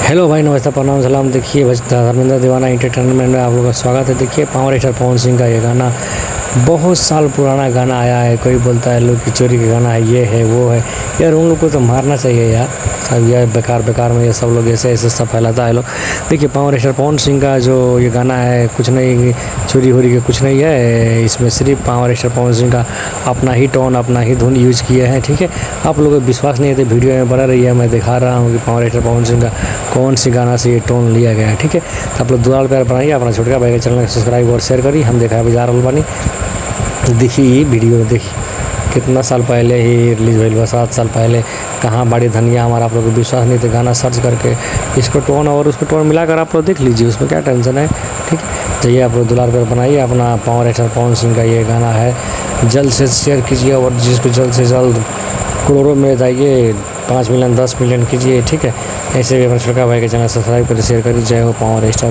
Hello भाई, नमस्ते, प्रणाम, सलाम। देखिए धर्मेंद्र दीवाना एंटरटेनमेंट में आप लोगों का स्वागत है। देखिए पावर स्टार पवन सिंह का ये गाना बहुत साल पुराना गाना आया है। कोई बोलता है लोग की चोरी का गाना है, ये है वो है। यार उन लोग को तो मारना चाहिए यार। सब यार बेकार बेकार में ये सब लोग ऐसे ऐसे सब फैलाता है लोग। देखिए पावर स्टार पवन सिंह का जो ये गाना है, कुछ नहीं चोरी हो रही है, कुछ नहीं है इसमें। सिर्फ पावर स्टार पवन सिंह का अपना ही टोन, अपना ही धुन यूज किए हैं। ठीक है, आप लोगों को विश्वास नहीं है तो वीडियो में बना रही है, मैं दिखा रहा हूँ कि पावर स्टार पवन सिंह का कौन सी गाना से ये टोन लिया गया है। ठीक है, तो आप लोग दुलाल प्यार बनाइए, अपना छोटका भाई के चैनल को सब्सक्राइब और शेयर करिए। हम देखा बाजार बानी। देखिए ये वीडियो देखिए कितना साल पहले ही रिलीज़ हुई, 7 साल पहले। कहाँ बड़ी धनिया हमारा, आप लोग को विश्वास नहीं तो गाना सर्च करके इसको टोन और उसको टोन मिलाकर आप लोग देख लीजिए, उसमें क्या टेंशन है। ठीक है, चाहिए आप लोग दुलार पर बनाइए। अपना पावर स्टार पवन सिंह का ये गाना है, जल्द से शेयर कीजिए और जिसको जल्द से जल्द करोड़ों में जाइए, 5 मिलियन 10 मिलियन कीजिए। ठीक है, ऐसे भी अपने छोटका भाई के चैनल सब्सक्राइब करिए, शेयर करिए। जय हो पावर स्टार।